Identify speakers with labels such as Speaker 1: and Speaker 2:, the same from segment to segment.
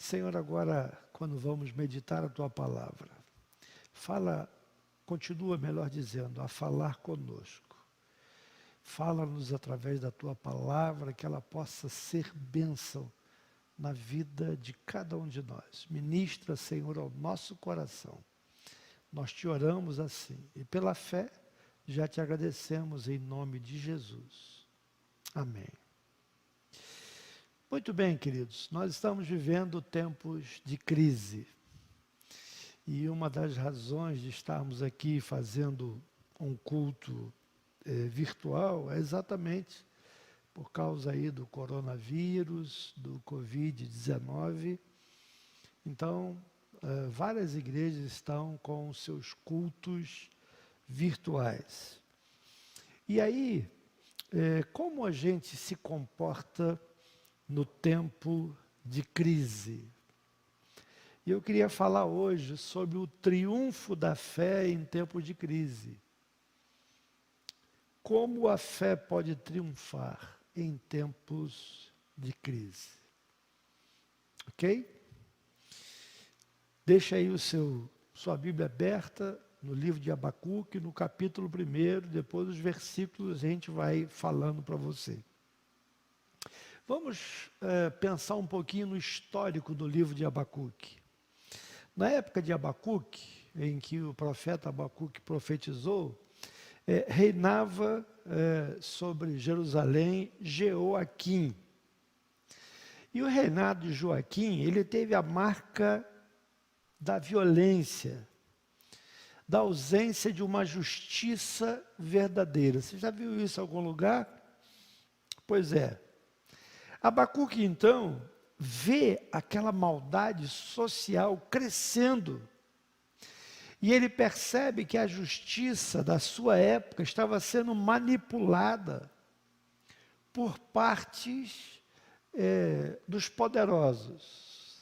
Speaker 1: Senhor, agora, quando vamos meditar a Tua palavra, continua, melhor dizendo, a falar conosco. Fala-nos através da Tua palavra, que ela possa ser bênção na vida de cada um de nós. Ministra, Senhor, ao nosso coração. Nós te oramos assim, e pela fé, já te agradecemos em nome de Jesus. Amém. Muito bem, queridos, nós estamos vivendo tempos de crise. E uma das razões de estarmos aqui fazendo um culto virtual é exatamente por causa aí do coronavírus, do Covid-19. Então, várias igrejas estão com os seus cultos virtuais. E aí, como a gente se comporta no tempo de crise? E eu queria falar hoje sobre o triunfo da fé em tempo de crise. Como a fé pode triunfar em tempos de crise? Ok? Deixa aí sua Bíblia aberta no livro de Abacuque, no capítulo 1, depois os versículos a gente vai falando para você. Vamos pensar um pouquinho no histórico do livro de Abacuque. Na época de Abacuque, em que o profeta Abacuque profetizou, reinava sobre Jerusalém Jeoaquim. E o reinado de Joaquim, ele teve a marca da violência, da ausência de uma justiça verdadeira. Você já viu isso em algum lugar? Pois é. Abacuque, então, vê aquela maldade social crescendo. E ele percebe que a justiça da sua época estava sendo manipulada por partes dos poderosos.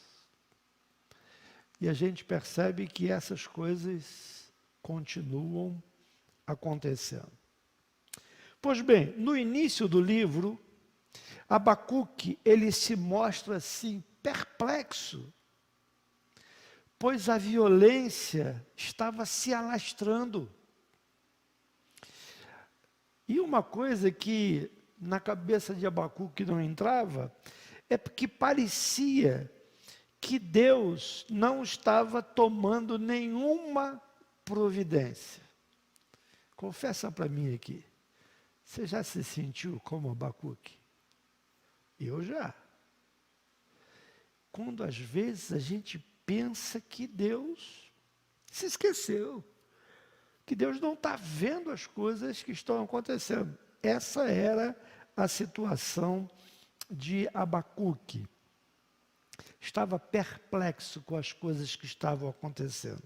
Speaker 1: E a gente percebe que essas coisas continuam acontecendo. Pois bem, no início do livro, Abacuque, ele se mostra assim, perplexo, pois a violência estava se alastrando. E uma coisa que na cabeça de Abacuque não entrava, é porque parecia que Deus não estava tomando nenhuma providência. Confessa para mim aqui, você já se sentiu como Abacuque? Eu já. Quando às vezes a gente pensa que Deus se esqueceu, que Deus não está vendo as coisas que estão acontecendo. Essa era a situação de Abacuque. Estava perplexo com as coisas que estavam acontecendo.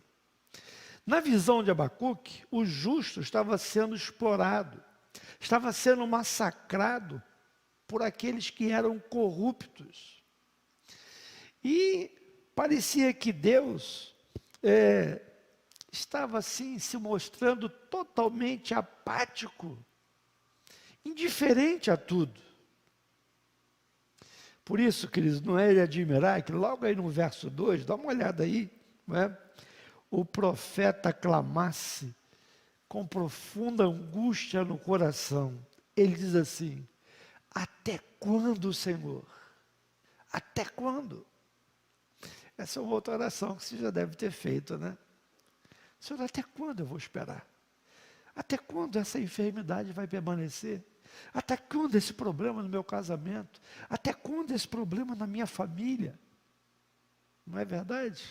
Speaker 1: Na visão de Abacuque, o justo estava sendo explorado, estava sendo massacrado por aqueles que eram corruptos. E parecia que Deus estava assim se mostrando totalmente apático, indiferente a tudo. Por isso, queridos, não é de admirar que logo aí no verso 2, dá uma olhada aí, não é? O profeta clamasse com profunda angústia no coração. Ele diz assim: até quando, Senhor? Até quando? Essa é uma outra oração que você já deve ter feito, né? Senhor, até quando eu vou esperar? Até quando essa enfermidade vai permanecer? Até quando esse problema no meu casamento? Até quando esse problema na minha família? Não é verdade?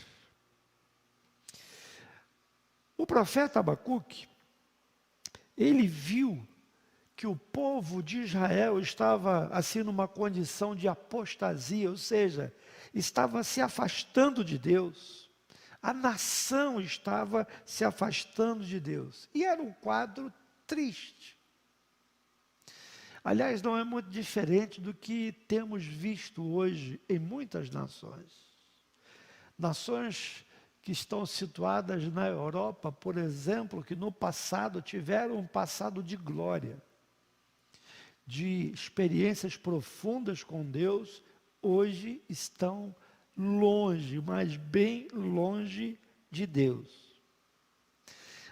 Speaker 1: O profeta Abacuque, ele viu que o povo de Israel estava assim numa condição de apostasia, ou seja, estava se afastando de Deus. A nação estava se afastando de Deus. E era um quadro triste. Aliás, não é muito diferente do que temos visto hoje em muitas nações. Nações que estão situadas na Europa, por exemplo, que no passado tiveram um passado de glória, de experiências profundas com Deus, hoje estão longe, mas bem longe de Deus.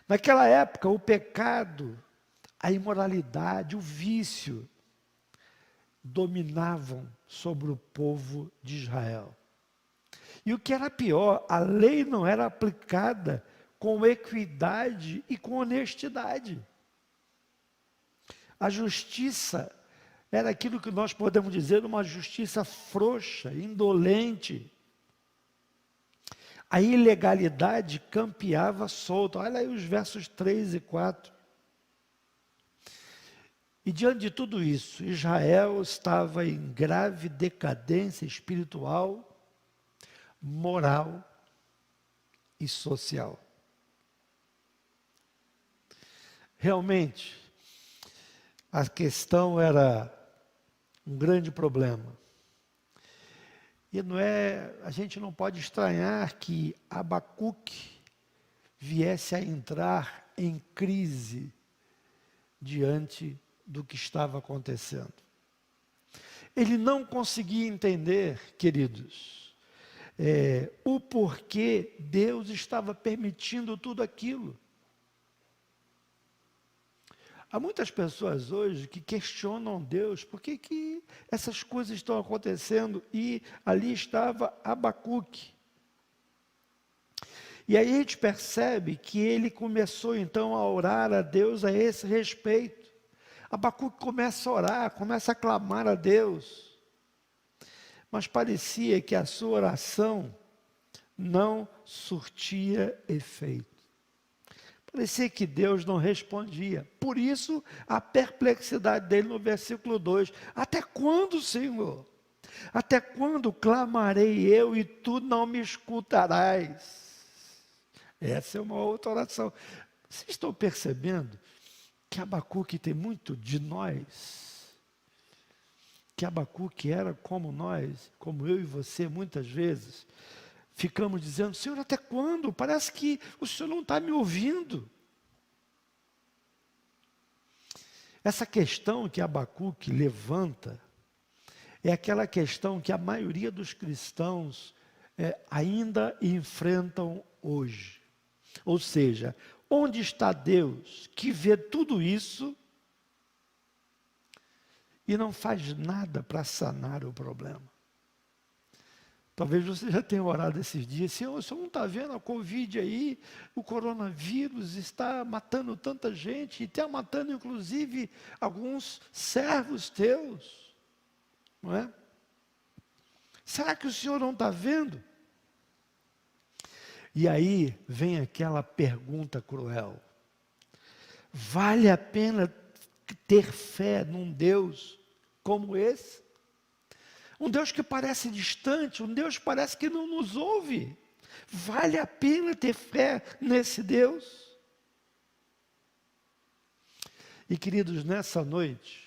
Speaker 1: Naquela época, o pecado, a imoralidade, o vício dominavam sobre o povo de Israel. E o que era pior, a lei não era aplicada com equidade e com honestidade. A justiça era aquilo que nós podemos dizer uma justiça frouxa, indolente. A ilegalidade campeava solta. Olha aí os versos 3 e 4. E diante de tudo isso, Israel estava em grave decadência espiritual, moral e social. Realmente, a questão era um grande problema. E a gente não pode estranhar que Abacuque viesse a entrar em crise diante do que estava acontecendo. Ele não conseguia entender, queridos, o porquê Deus estava permitindo tudo aquilo. Há muitas pessoas hoje que questionam Deus, por que essas coisas estão acontecendo? E ali estava Abacuque. E aí a gente percebe que ele começou então a orar a Deus a esse respeito. Abacuque começa a orar, começa a clamar a Deus. Mas parecia que a sua oração não surtia efeito. Parecia que Deus não respondia. Por isso, a perplexidade dele no versículo 2. Até quando, Senhor? Até quando clamarei eu e tu não me escutarás? Essa é uma outra oração. Vocês estão percebendo que Abacuque tem muito de nós? Que Abacuque era como nós, como eu e você, muitas vezes. Ficamos dizendo, Senhor, até quando? Parece que o Senhor não está me ouvindo. Essa questão que Abacuque levanta é aquela questão que a maioria dos cristãos ainda enfrentam hoje. Ou seja, onde está Deus que vê tudo isso e não faz nada para sanar o problema? Talvez você já tenha orado esses dias, Senhor, o Senhor não está vendo a Covid aí, o coronavírus está matando tanta gente, e está matando inclusive alguns servos teus, não é? Será que o Senhor não está vendo? E aí vem aquela pergunta cruel, vale a pena ter fé num Deus como esse? Um Deus que parece distante, um Deus que parece que não nos ouve. Vale a pena ter fé nesse Deus? E queridos, nessa noite,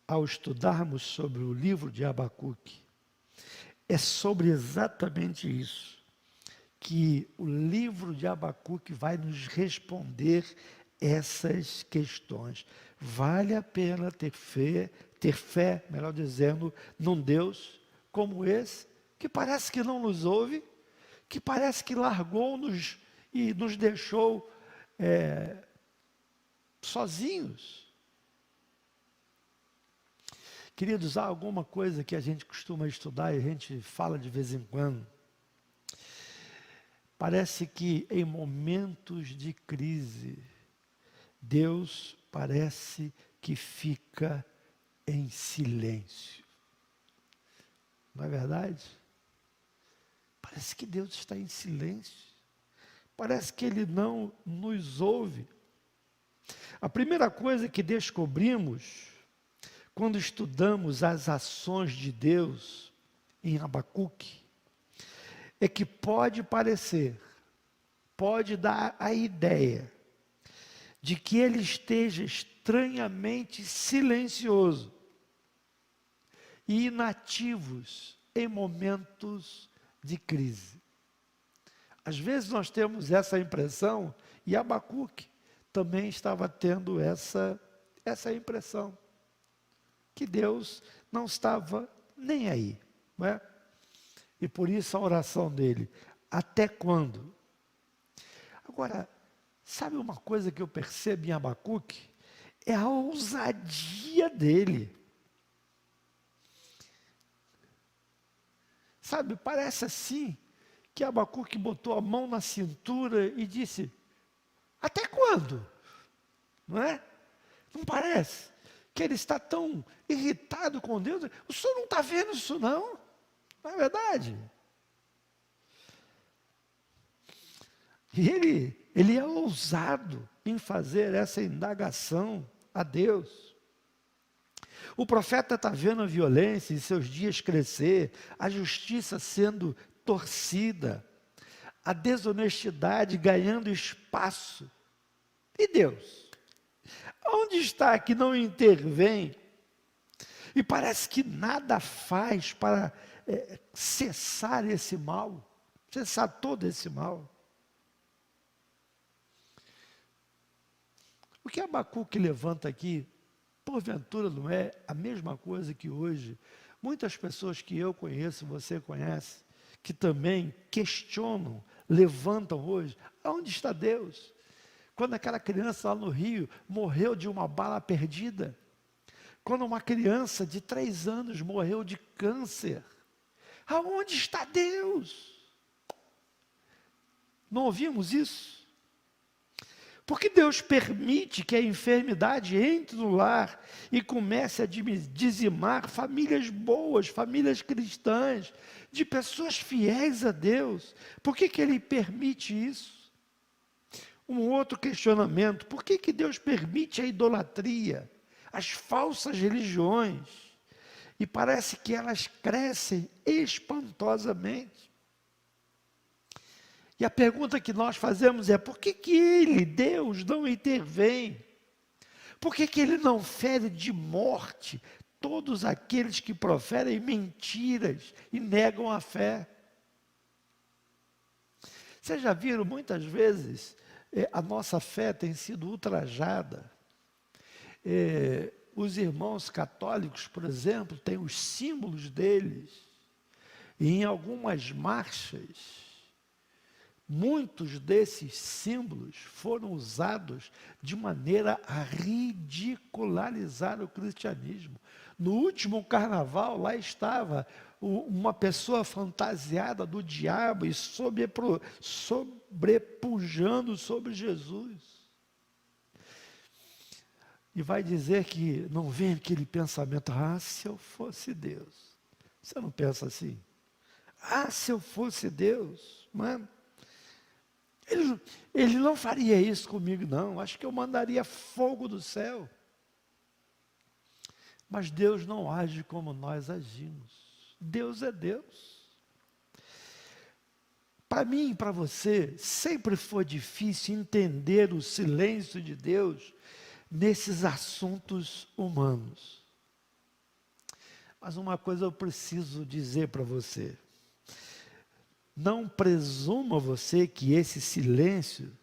Speaker 1: ao estudarmos sobre o livro de Abacuque, é sobre exatamente isso que o livro de Abacuque vai nos responder essas questões. Vale a pena ter fé, melhor dizendo, num Deus como esse, que parece que não nos ouve, que parece que largou-nos e nos deixou sozinhos. Queridos, há alguma coisa que a gente costuma estudar e a gente fala de vez em quando. Parece que em momentos de crise, Deus parece que fica em silêncio. Não é verdade? Parece que Deus está em silêncio. Parece que Ele não nos ouve. A primeira coisa que descobrimos quando estudamos as ações de Deus em Abacuque é que pode parecer, pode dar a ideia de que Ele esteja estranhamente silencioso e inativos em momentos de crise. Às vezes nós temos essa impressão, e Abacuque também estava tendo essa impressão, que Deus não estava nem aí, não é? E por isso a oração dele, até quando? Agora, sabe uma coisa que eu percebo em Abacuque? É a ousadia dele. Sabe, parece assim, que Abacuque botou a mão na cintura e disse, até quando? Não é? Não parece? Que ele está tão irritado com Deus. O senhor não está vendo isso não? Não é verdade? E ele é ousado em fazer essa indagação a Deus. O profeta está vendo a violência em seus dias crescer, a justiça sendo torcida, a desonestidade ganhando espaço. E Deus? Onde está que não intervém? E parece que nada faz para cessar esse mal, cessar todo esse mal. O que Abacuque levanta aqui, porventura não é a mesma coisa que hoje muitas pessoas que eu conheço, você conhece, que também questionam, levantam hoje, aonde está Deus? Quando aquela criança lá no Rio morreu de uma bala perdida, quando uma criança de 3 anos morreu de câncer, aonde está Deus? Não ouvimos isso? Porque Deus permite que a enfermidade entre no lar e comece a dizimar famílias boas, famílias cristãs, de pessoas fiéis a Deus. Por que Ele permite isso? Um outro questionamento, por que Deus permite a idolatria, as falsas religiões? E parece que elas crescem espantosamente. E a pergunta que nós fazemos é, por que Ele, Deus, não intervém? Por que Ele não fere de morte todos aqueles que proferem mentiras e negam a fé? Vocês já viram muitas vezes, a nossa fé tem sido ultrajada. Os irmãos católicos, por exemplo, têm os símbolos deles. E em algumas marchas, muitos desses símbolos foram usados de maneira a ridicularizar o cristianismo. No último carnaval, lá estava uma pessoa fantasiada do diabo e sobrepujando sobre Jesus. E vai dizer que não vem aquele pensamento, se eu fosse Deus. Você não pensa assim? Se eu fosse Deus, mano. Ele não faria isso comigo, não. Acho que eu mandaria fogo do céu. Mas Deus não age como nós agimos. Deus é Deus. Para mim e para você, sempre foi difícil entender o silêncio de Deus nesses assuntos humanos. Mas uma coisa eu preciso dizer para você. Não presuma você que esse silêncio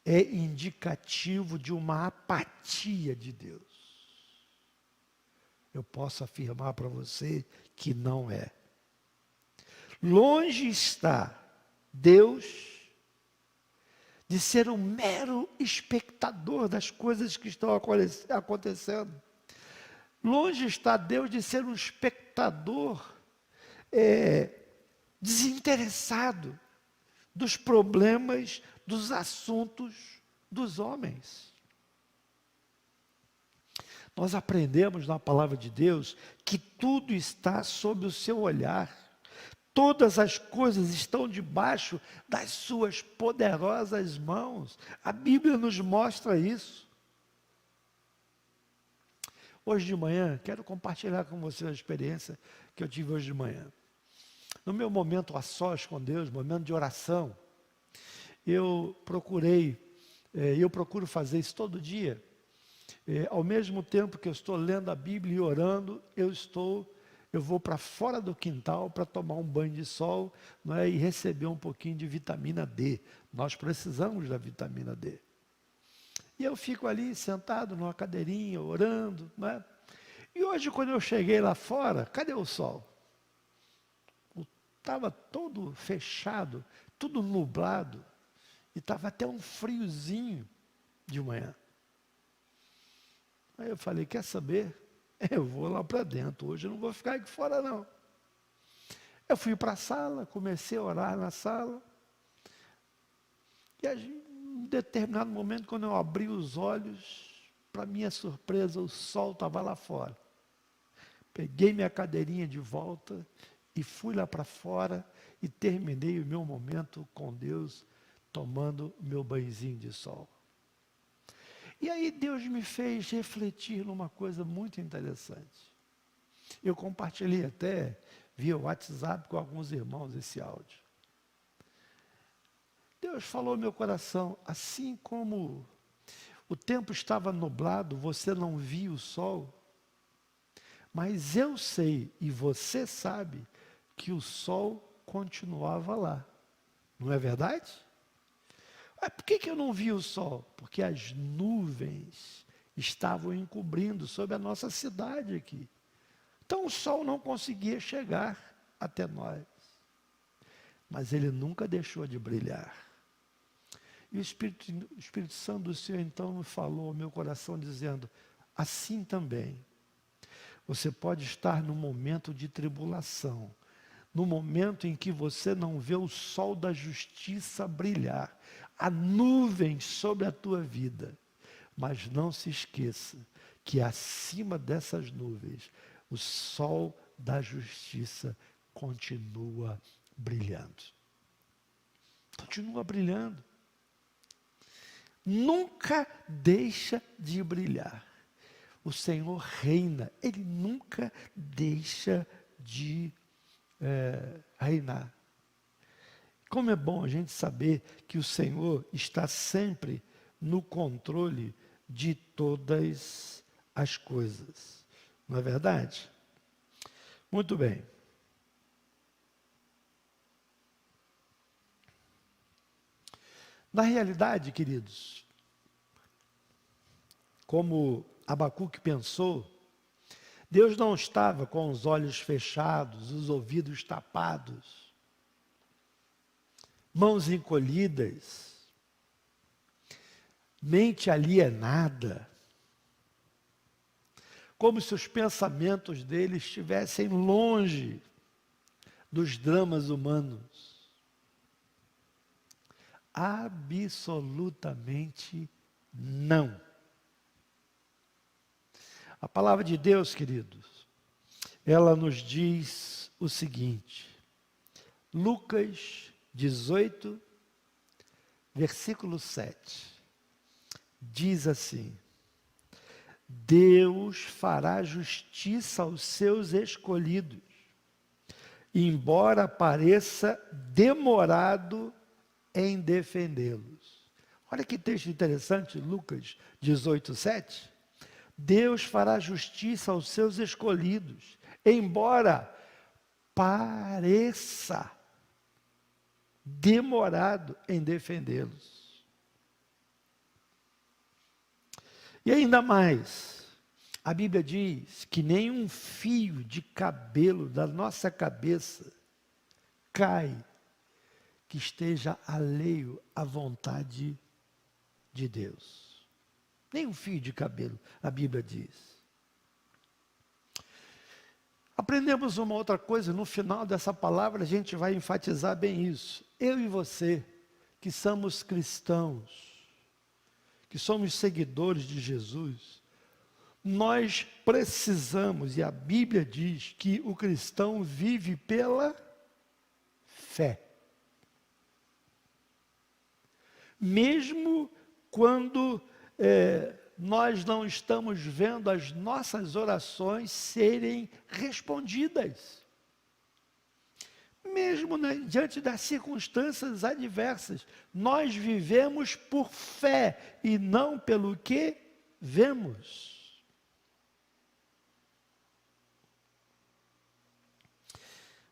Speaker 1: é indicativo de uma apatia de Deus. Eu posso afirmar para você que não é. Longe está Deus de ser um mero espectador das coisas que estão acontecendo. Longe está Deus de ser um espectador desinteressado dos problemas, dos assuntos dos homens. Nós aprendemos na palavra de Deus que tudo está sob o seu olhar. Todas as coisas estão debaixo das suas poderosas mãos. A Bíblia nos mostra isso. Hoje de manhã, quero compartilhar com você a experiência que eu tive hoje de manhã. No meu momento a sós com Deus, momento de oração, eu procuro fazer isso todo dia. Ao mesmo tempo que eu estou lendo a Bíblia e orando, eu vou para fora do quintal para tomar um banho de sol, não é, e receber um pouquinho de vitamina D. Nós precisamos da vitamina D. E eu fico ali sentado numa cadeirinha, orando, não é? E hoje, quando eu cheguei lá fora, cadê o sol? estava todo fechado, tudo nublado, e estava até um friozinho de manhã. Aí eu falei, quer saber? Eu vou lá para dentro, hoje eu não vou ficar aqui fora não. Eu fui para a sala, comecei a orar na sala, e em um determinado momento, quando eu abri os olhos, para minha surpresa, o sol estava lá fora. Peguei minha cadeirinha de volta e fui lá para fora e terminei o meu momento com Deus, tomando meu banhozinho de sol. E aí Deus me fez refletir numa coisa muito interessante. Eu compartilhei até via WhatsApp com alguns irmãos esse áudio. Deus falou no meu coração, assim como o tempo estava nublado, você não via o sol, mas eu sei e você sabe que o sol continuava lá. Não é verdade? Por que eu não vi o sol? Porque as nuvens estavam encobrindo sobre a nossa cidade aqui. Então o sol não conseguia chegar até nós. Mas ele nunca deixou de brilhar. E o Espírito Santo do Senhor então me falou ao meu coração dizendo, assim também, você pode estar num momento de tribulação, no momento em que você não vê o sol da justiça brilhar, a nuvem sobre a tua vida. Mas não se esqueça que acima dessas nuvens, o sol da justiça continua brilhando. Continua brilhando. Nunca deixa de brilhar. O Senhor reina, Ele nunca deixa de reinar. Como é bom a gente saber que o Senhor está sempre no controle de todas as coisas. Não é verdade? Muito bem. Na realidade, queridos, como Abacuque pensou, Deus não estava com os olhos fechados, os ouvidos tapados, mãos encolhidas, mente alienada, como se os pensamentos dele estivessem longe dos dramas humanos. Absolutamente não. A palavra de Deus, queridos, ela nos diz o seguinte, Lucas 18, versículo 7, diz assim, Deus fará justiça aos seus escolhidos, embora pareça demorado em defendê-los. Olha que texto interessante, Lucas 18, 7. Deus fará justiça aos seus escolhidos, embora pareça demorado em defendê-los. E ainda mais, a Bíblia diz que nenhum fio de cabelo da nossa cabeça cai que esteja alheio à vontade de Deus. Nem um fio de cabelo, a Bíblia diz. Aprendemos uma outra coisa, no final dessa palavra a gente vai enfatizar bem isso. Eu e você, que somos cristãos, que somos seguidores de Jesus, nós precisamos, e a Bíblia diz que o cristão vive pela fé. Mesmo quando nós não estamos vendo as nossas orações serem respondidas. Mesmo diante das circunstâncias adversas, nós vivemos por fé e não pelo que vemos.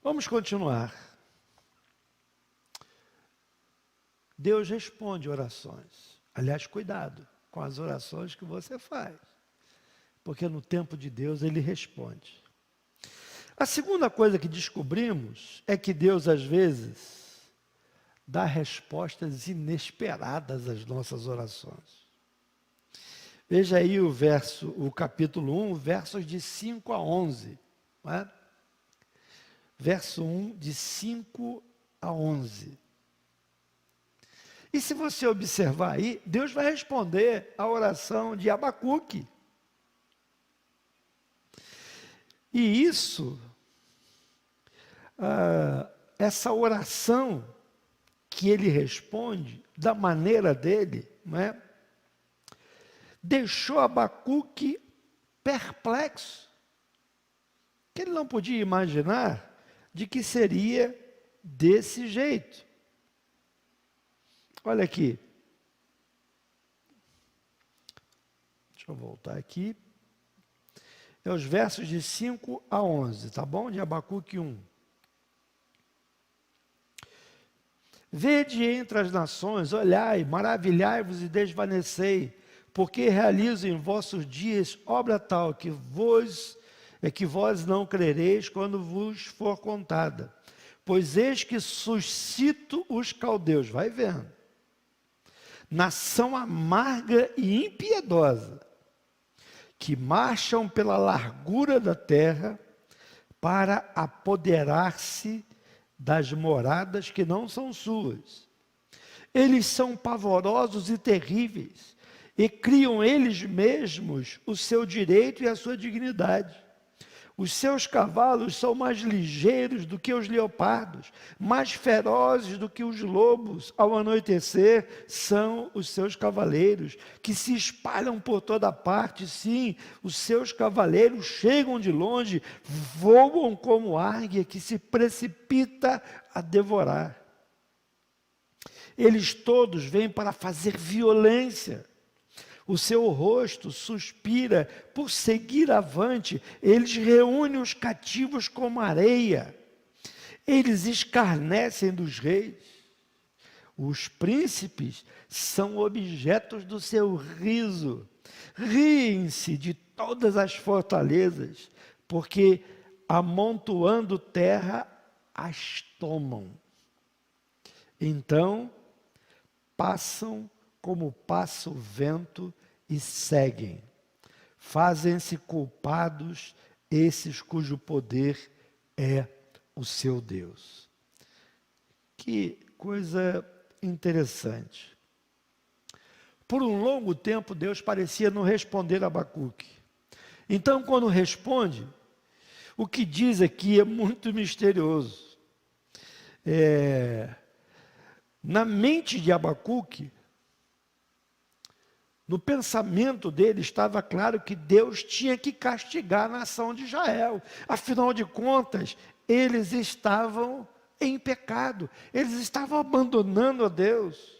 Speaker 1: Vamos continuar. Deus responde orações. Aliás, cuidado com as orações que você faz, porque no tempo de Deus Ele responde. A segunda coisa que descobrimos é que Deus, às vezes, dá respostas inesperadas às nossas orações. Veja aí o capítulo 1, versos de 5 a 11. Não é? Verso 1, de 5 a 11. E se você observar aí, Deus vai responder a oração de Abacuque. E isso, essa oração que ele responde, da maneira dele, não é? Deixou Abacuque perplexo. Que ele não podia imaginar de que seria desse jeito. Olha aqui. Deixa eu voltar aqui. É os versos de 5 a 11, tá bom? De Abacuque 1. Vede entre as nações, olhai, maravilhai-vos e desvanecei, porque realizo em vossos dias obra tal que vós não crereis quando vos for contada. Pois eis que suscito os caldeus, vai vendo, nação amarga e impiedosa, que marcham pela largura da terra para apoderar-se das moradas que não são suas. Eles são pavorosos e terríveis, e criam eles mesmos o seu direito e a sua dignidade. Os seus cavalos são mais ligeiros do que os leopardos, mais ferozes do que os lobos. Ao anoitecer, são os seus cavaleiros, que se espalham por toda parte. Sim, os seus cavaleiros chegam de longe, voam como águia que se precipita a devorar. Eles todos vêm para fazer violência. O seu rosto suspira por seguir avante. Eles reúnem os cativos como areia. Eles escarnecem dos reis. Os príncipes são objetos do seu riso. Riem-se de todas as fortalezas, porque amontoando terra as tomam. Então, passam como passa o vento e seguem. Fazem-se culpados esses cujo poder é o seu Deus. Que coisa interessante. Por um longo tempo, Deus parecia não responder a Abacuque. Então, quando responde, o que diz aqui é muito misterioso. Na mente de Abacuque, no pensamento dele estava claro que Deus tinha que castigar a nação de Israel. Afinal de contas, eles estavam em pecado, eles estavam abandonando a Deus.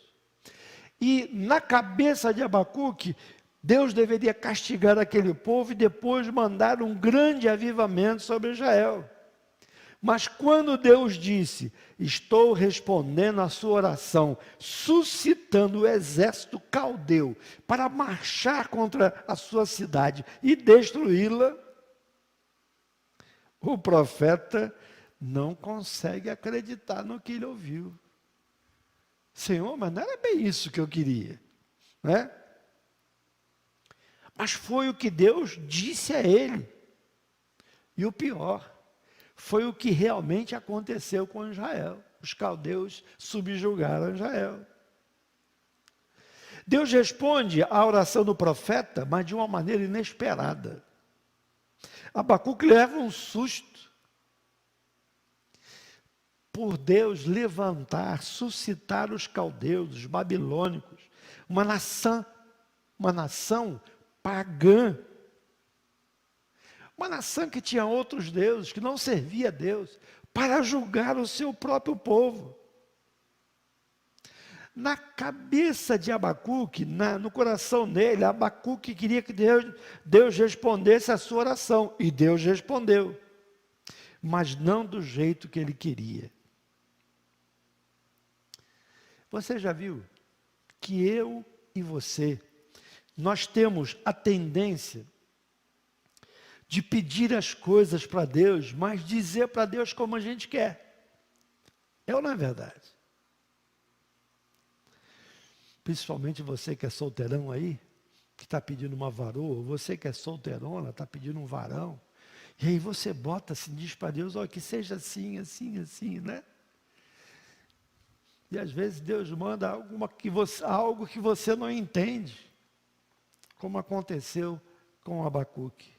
Speaker 1: E na cabeça de Abacuque, Deus deveria castigar aquele povo e depois mandar um grande avivamento sobre Israel. Mas quando Deus disse, estou respondendo a sua oração, suscitando o exército caldeu para marchar contra a sua cidade e destruí-la, o profeta não consegue acreditar no que ele ouviu. Senhor, mas não era bem isso que eu queria, né? Mas foi o que Deus disse a ele. E o pior, foi o que realmente aconteceu com Israel. Os caldeus subjugaram Israel. Deus responde à oração do profeta, mas de uma maneira inesperada. Abacuque leva um susto por Deus levantar, suscitar os caldeus, os babilônicos, uma nação pagã. Uma nação que tinha outros deuses, que não servia a Deus, para julgar o seu próprio povo. Na cabeça de Abacuque, no coração dele, Abacuque queria que Deus respondesse a sua oração. E Deus respondeu. Mas não do jeito que ele queria. Você já viu que eu e você, nós temos a tendência de pedir as coisas para Deus, mas dizer para Deus como a gente quer. É ou não é verdade? Principalmente você que é solteirão aí, que está pedindo uma varoa, você que é solteirona, está pedindo um varão, e aí você bota assim, diz para Deus, ó, que seja assim, assim, assim, né? E às vezes Deus manda algo que você não entende, como aconteceu com Abacuque.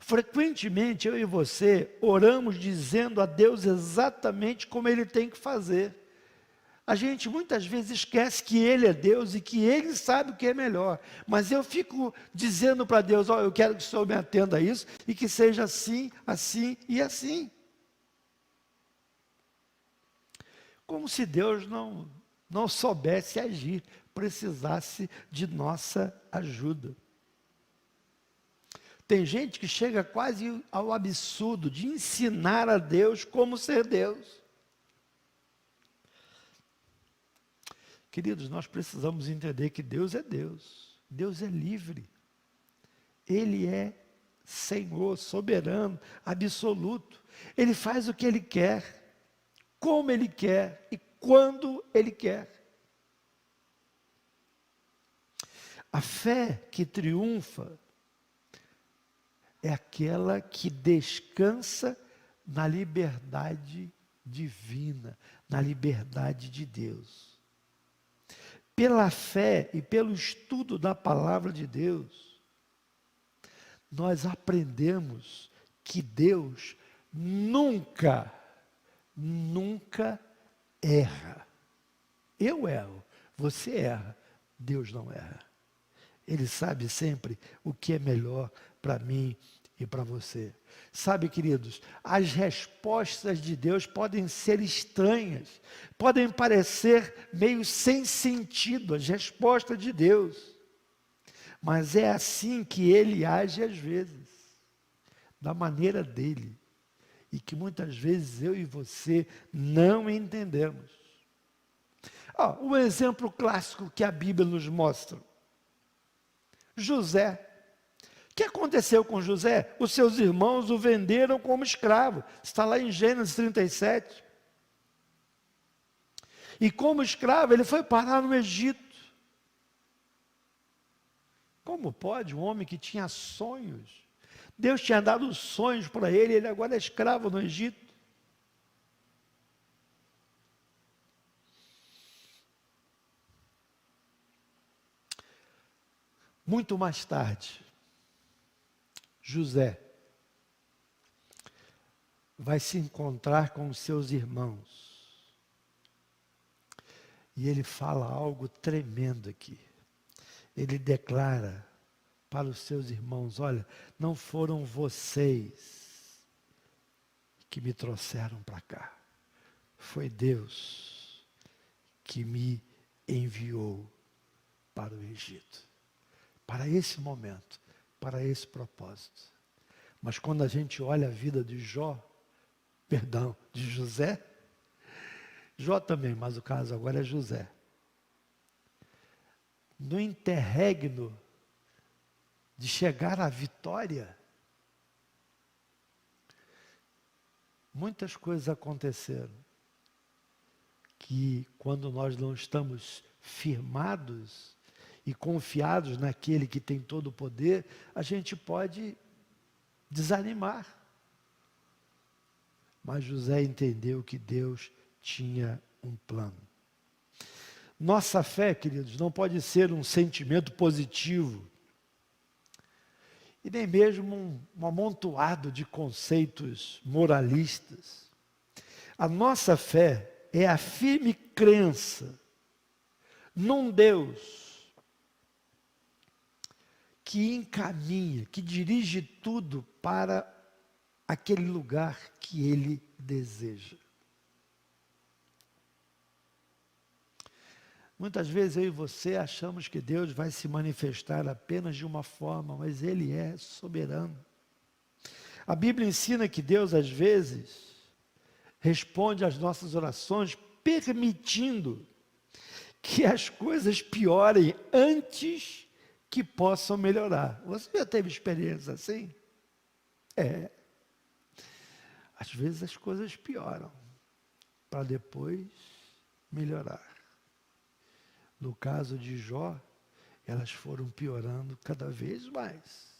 Speaker 1: Frequentemente eu e você oramos dizendo a Deus exatamente como Ele tem que fazer. A gente muitas vezes esquece que Ele é Deus e que Ele sabe o que é melhor. Mas eu fico dizendo para Deus, ó, eu quero que o Senhor me atenda a isso e que seja assim, assim e assim. Como se Deus não soubesse agir, precisasse de nossa ajuda. Tem gente que chega quase ao absurdo de ensinar a Deus como ser Deus. Queridos, nós precisamos entender que Deus é Deus. Deus é livre. Ele é Senhor, soberano, absoluto. Ele faz o que Ele quer, como Ele quer e quando Ele quer. A fé que triunfa é aquela que descansa na liberdade divina, na liberdade de Deus. Pela fé e pelo estudo da palavra de Deus, nós aprendemos que Deus nunca erra. Eu erro, você erra, Deus não erra. Ele sabe sempre o que é melhor para mim e para você. Sabe, queridos, as respostas de Deus podem ser estranhas, podem parecer meio sem sentido, as respostas de Deus. Mas é assim que Ele age às vezes, da maneira dEle, e que muitas vezes eu e você não entendemos. Um exemplo clássico que a Bíblia nos mostra. José. O que aconteceu com José? Os seus irmãos o venderam como escravo. Está lá em Gênesis 37. E como escravo, ele foi parar no Egito. Como pode um homem que tinha sonhos? Deus tinha dado sonhos para ele, ele agora é escravo no Egito. Muito mais tarde, José vai se encontrar com os seus irmãos. E ele fala algo tremendo aqui. Ele declara para os seus irmãos, olha, não foram vocês que me trouxeram para cá. Foi Deus que me enviou para o Egito. Para esse momento, para esse propósito. Mas quando a gente olha a vida de de José, Jó também, mas o caso agora é José. No interregno de chegar à vitória, muitas coisas aconteceram, que quando nós não estamos firmados e confiados naquele que tem todo o poder, a gente pode desanimar. Mas José entendeu que Deus tinha um plano. Nossa fé, queridos, não pode ser um sentimento positivo e nem mesmo um amontoado de conceitos moralistas. A nossa fé é a firme crença num Deus que encaminha, que dirige tudo para aquele lugar que Ele deseja. Muitas vezes eu e você achamos que Deus vai se manifestar apenas de uma forma, mas Ele é soberano. A Bíblia ensina que Deus, às vezes, responde às nossas orações, permitindo que as coisas piorem antes que possam melhorar. Você já teve experiência assim? É. Às vezes as coisas pioram, para depois melhorar. No caso de Jó, elas foram piorando cada vez mais.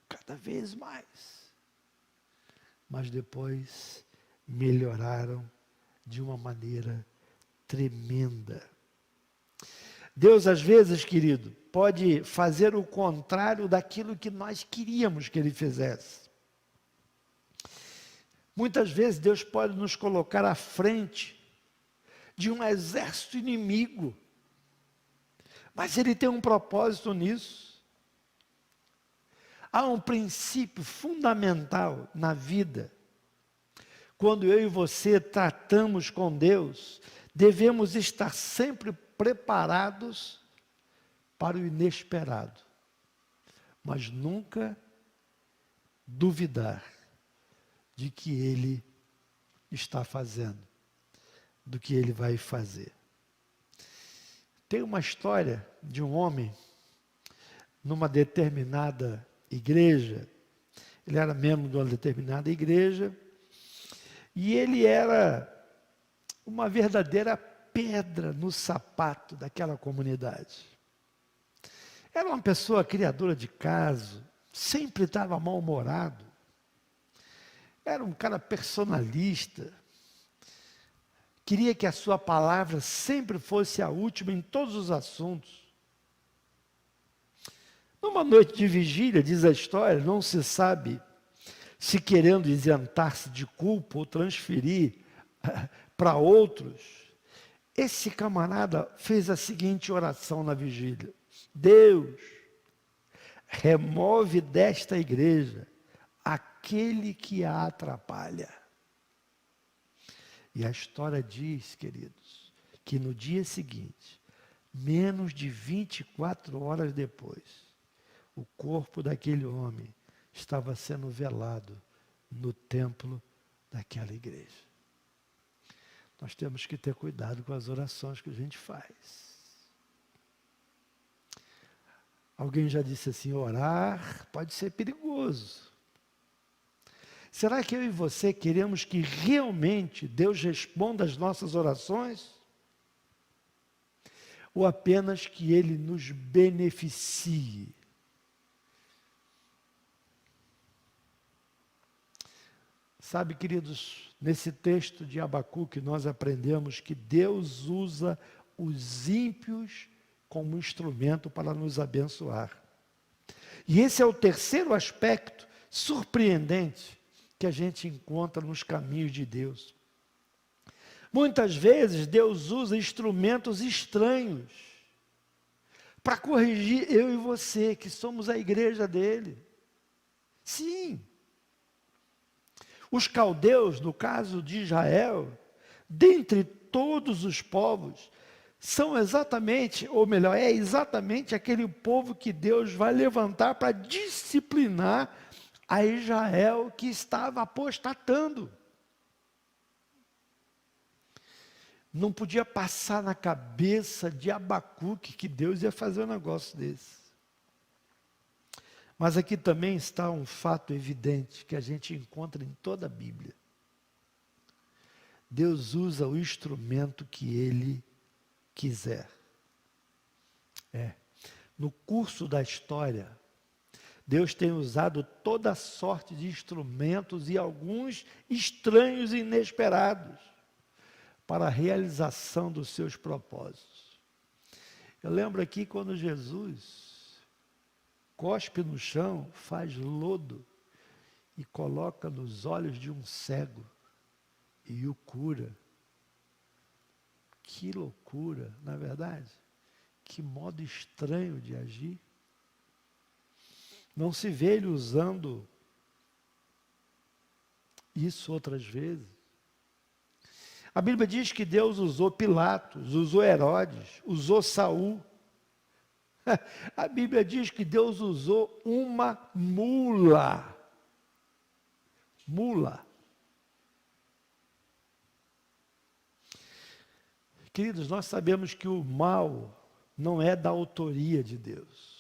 Speaker 1: Cada vez mais. Mas depois melhoraram de uma maneira tremenda. Deus, às vezes, querido, pode fazer o contrário daquilo que nós queríamos que Ele fizesse. Muitas vezes Deus pode nos colocar à frente de um exército inimigo, mas Ele tem um propósito nisso. Há um princípio fundamental na vida. Quando eu e você tratamos com Deus, devemos estar sempre preparados para o inesperado, mas nunca duvidar de que Ele está fazendo, do que Ele vai fazer. Tem uma história de um homem numa determinada igreja. Ele era membro de uma determinada igreja e ele era uma verdadeira pedra no sapato daquela comunidade. Era uma pessoa criadora de caso, sempre estava mal-humorado. Era um cara personalista. Queria que a sua palavra sempre fosse a última em todos os assuntos. Numa noite de vigília, diz a história, não se sabe se querendo isentar-se de culpa ou transferir para outros, esse camarada fez a seguinte oração na vigília: Deus, remove desta igreja aquele que a atrapalha. E a história diz, queridos, que no dia seguinte, menos de 24 horas depois, o corpo daquele homem estava sendo velado no templo daquela igreja. Nós temos que ter cuidado com as orações que a gente faz. Alguém já disse assim, orar pode ser perigoso. Será que eu e você queremos que realmente Deus responda às nossas orações? Ou apenas que Ele nos beneficie? Sabe, queridos, nesse texto de Abacuque nós aprendemos que Deus usa os ímpios como instrumento para nos abençoar. E esse é o terceiro aspecto surpreendente que a gente encontra nos caminhos de Deus. Muitas vezes Deus usa instrumentos estranhos para corrigir eu e você, que somos a igreja dele. Sim. Os caldeus, no caso de Israel, dentre todos os povos, são exatamente, ou melhor, é exatamente aquele povo que Deus vai levantar para disciplinar a Israel que estava apostatando. Não podia passar na cabeça de Abacuque que Deus ia fazer um negócio desse. Mas aqui também está um fato evidente que a gente encontra em toda a Bíblia. Deus usa o instrumento que Ele quiser. No curso da história, Deus tem usado toda sorte de instrumentos e alguns estranhos e inesperados para a realização dos seus propósitos. Eu lembro aqui quando Jesus cospe no chão, faz lodo e coloca nos olhos de um cego e o cura. Que loucura, não é verdade? Que modo estranho de agir. Não se vê ele usando isso outras vezes. A Bíblia diz que Deus usou Pilatos, usou Herodes, usou Saul. A Bíblia diz que Deus usou uma mula. Mula. Queridos, nós sabemos que o mal não é da autoria de Deus.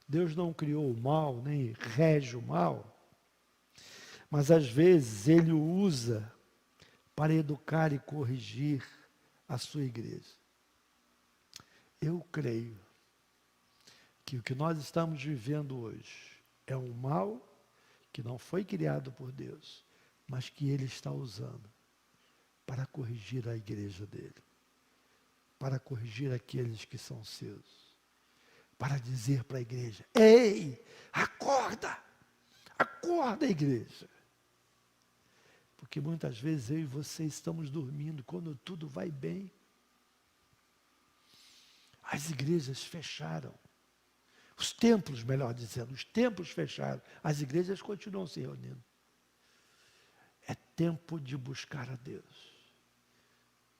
Speaker 1: Deus não criou o mal, nem rege o mal, mas às vezes Ele o usa para educar e corrigir a sua igreja. Eu creio que o que nós estamos vivendo hoje é um mal que não foi criado por Deus, mas que Ele está usando para corrigir a igreja dele, para corrigir aqueles que são seus, para dizer para a igreja: ei, acorda, acorda, igreja. Porque muitas vezes eu e você estamos dormindo quando tudo vai bem. As igrejas fecharam. Os templos, melhor dizendo, os templos fecharam. As igrejas continuam se reunindo. É tempo de buscar a Deus.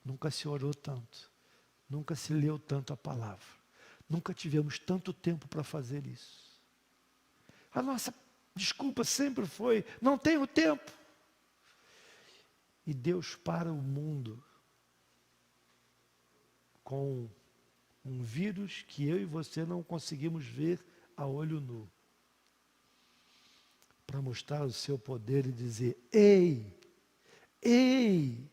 Speaker 1: Nunca se orou tanto. Nunca se leu tanto a palavra. Nunca tivemos tanto tempo para fazer isso. A nossa desculpa sempre foi: não tenho tempo. E Deus para o mundo com um vírus que eu e você não conseguimos ver a olho nu, para mostrar o seu poder e dizer: ei, ei,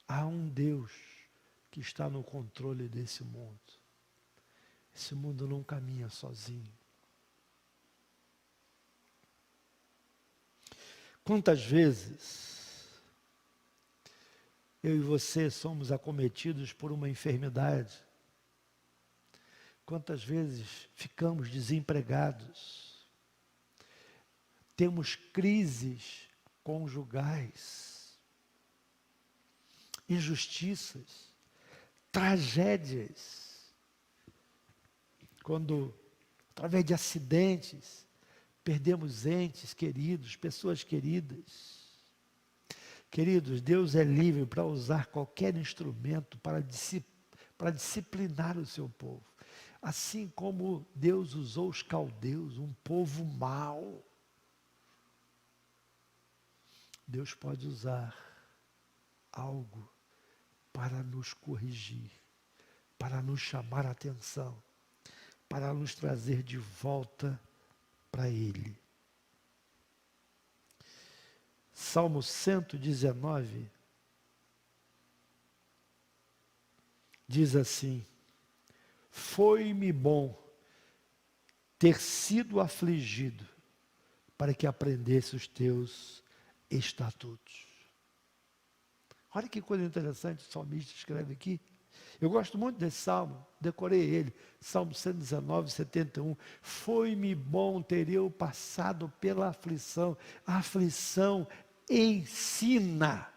Speaker 1: há um Deus que está no controle desse mundo. Esse mundo não caminha sozinho. Quantas vezes eu e você somos acometidos por uma enfermidade? Quantas vezes ficamos desempregados? Temos crises conjugais, injustiças, tragédias. Quando, através de acidentes, perdemos entes queridos, pessoas queridas. Queridos, Deus é livre para usar qualquer instrumento para disciplinar o seu povo. Assim como Deus usou os caldeus, um povo mau. Deus pode usar algo para nos corrigir, para nos chamar a atenção, para nos trazer de volta para Ele. Salmo 119 diz assim: foi-me bom ter sido afligido para que aprendesse os teus estatutos. Olha que coisa interessante o salmista escreve aqui. Eu gosto muito desse salmo, decorei ele, Salmo 119, 71. Foi-me bom ter eu passado pela aflição. A aflição ensina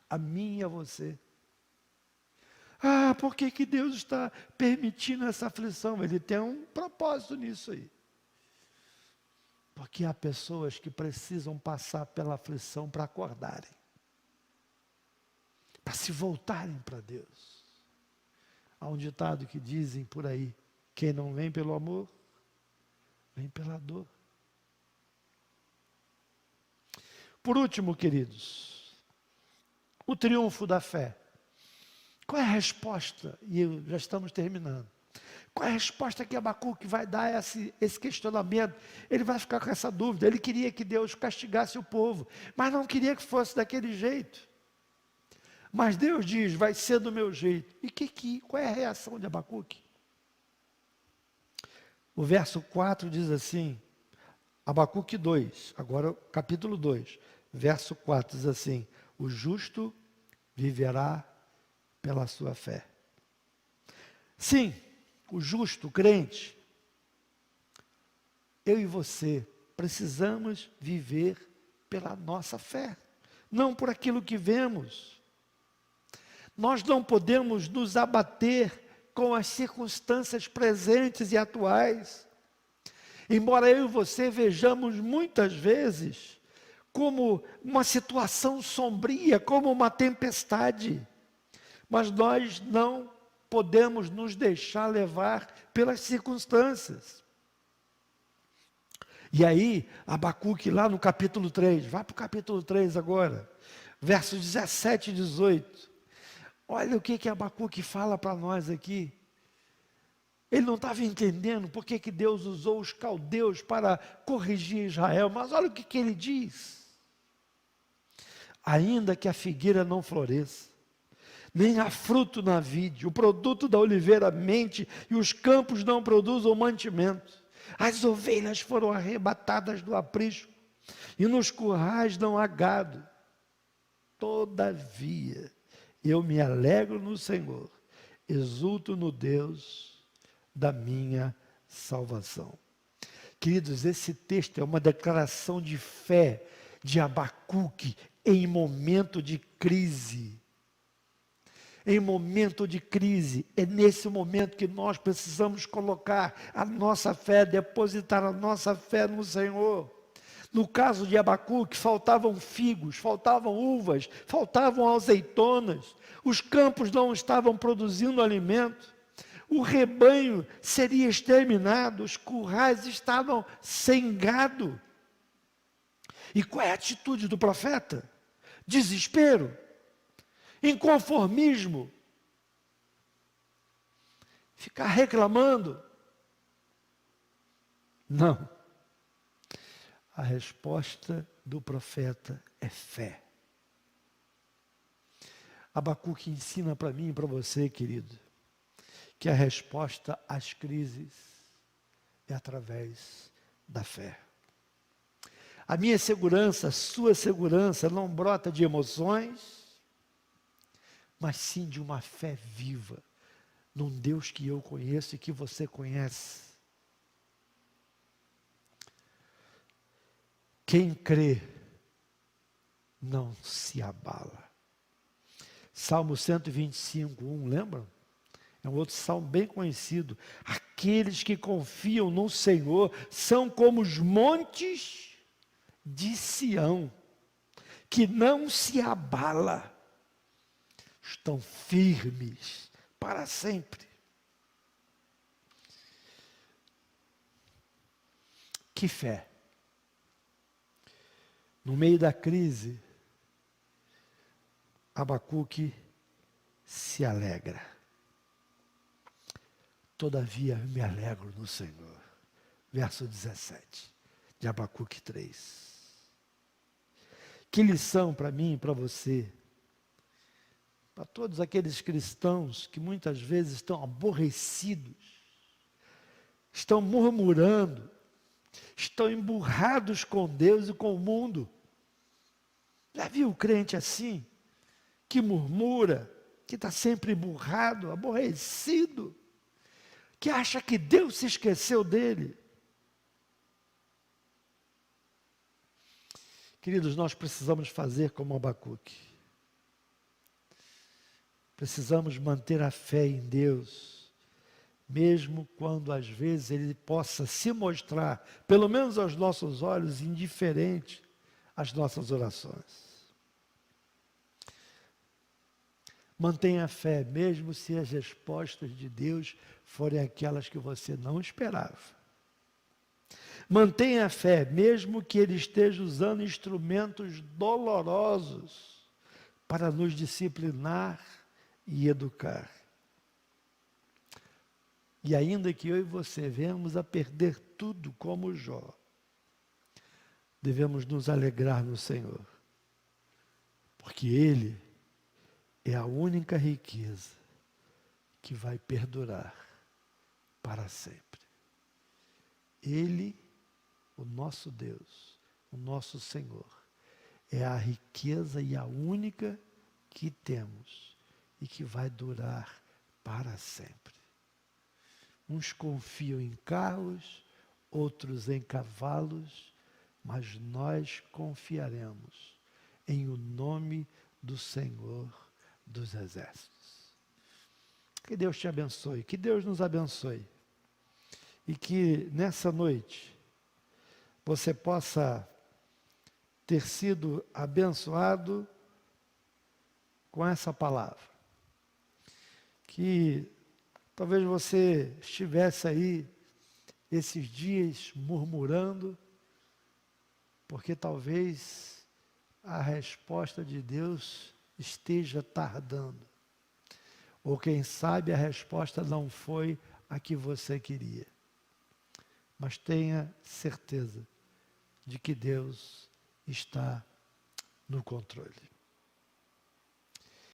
Speaker 1: a mim e a você. Ah, por que Deus está permitindo essa aflição? Ele tem um propósito nisso aí. Porque há pessoas que precisam passar pela aflição para acordarem, para se voltarem para Deus. Há um ditado que dizem por aí: quem não vem pelo amor, vem pela dor. Por último, queridos, o triunfo da fé. Qual é a resposta? E já estamos terminando. Qual é a resposta que Abacuque vai dar a esse questionamento? Ele vai ficar com essa dúvida. Ele queria que Deus castigasse o povo, mas não queria que fosse daquele jeito. Mas Deus diz: vai ser do meu jeito. E qual é a reação de Abacuque? O verso 4 diz assim, Abacuque 2, agora capítulo 2, verso 4 diz assim: o justo viverá pela sua fé. Sim, o justo, o crente, eu e você precisamos viver pela nossa fé, não por aquilo que vemos. Nós não podemos nos abater com as circunstâncias presentes e atuais. Embora eu e você vejamos muitas vezes como uma situação sombria, como uma tempestade, mas nós não podemos nos deixar levar pelas circunstâncias. E aí, Abacuque lá no capítulo 3, vai para o capítulo 3 agora, versos 17 e 18. Olha o que Abacuque fala para nós aqui. Ele não estava entendendo por que Deus usou os caldeus para corrigir Israel. Mas olha o que ele diz. Ainda que a figueira não floresça, nem há fruto na vide, o produto da oliveira mente, e os campos não produzam mantimento. As ovelhas foram arrebatadas do aprisco, e nos currais não há gado. Todavia, eu me alegro no Senhor, exulto no Deus da minha salvação. Queridos, esse texto é uma declaração de fé de Abacuque em momento de crise. Em momento de crise, é nesse momento que nós precisamos colocar a nossa fé, depositar a nossa fé no Senhor. No caso de Abacuque, faltavam figos, faltavam uvas, faltavam azeitonas, os campos não estavam produzindo alimento, o rebanho seria exterminado, os currais estavam sem gado. E qual é a atitude do profeta? Desespero, inconformismo, ficar reclamando. Não. A resposta do profeta é fé. Abacuque ensina para mim e para você, querido, que a resposta às crises é através da fé. A minha segurança, a sua segurança não brota de emoções, mas sim de uma fé viva num Deus que eu conheço e que você conhece. Quem crê não se abala. Salmo 125, 1, lembram? É um outro salmo bem conhecido. Aqueles que confiam no Senhor são como os montes de Sião, que não se abala, estão firmes para sempre. Que fé! No meio da crise, Abacuque se alegra. Todavia me alegro no Senhor. Verso 17 de Abacuque 3. Que lição para mim e para você, para todos aqueles cristãos que muitas vezes estão aborrecidos, estão murmurando, estão emburrados com Deus e com o mundo. Já viu o crente assim? Que murmura, que está sempre emburrado, aborrecido, que acha que Deus se esqueceu dele. Queridos, nós precisamos fazer como Abacuque. Precisamos manter a fé em Deus, mesmo quando às vezes Ele possa se mostrar, pelo menos aos nossos olhos, indiferente às nossas orações. Mantenha a fé, mesmo se as respostas de Deus forem aquelas que você não esperava. Mantenha a fé, mesmo que Ele esteja usando instrumentos dolorosos para nos disciplinar e educar. E ainda que eu e você venhamos a perder tudo como Jó, devemos nos alegrar no Senhor, porque Ele é a única riqueza que vai perdurar para sempre. Ele, o nosso Deus, o nosso Senhor, é a riqueza e a única que temos e que vai durar para sempre. Uns confiam em carros, outros em cavalos, mas nós confiaremos em o nome do Senhor dos Exércitos. Que Deus te abençoe, que Deus nos abençoe. E que nessa noite você possa ter sido abençoado com essa palavra. Que talvez você estivesse aí esses dias murmurando, porque talvez a resposta de Deus esteja tardando. Ou quem sabe a resposta não foi a que você queria. Mas tenha certeza de que Deus está no controle.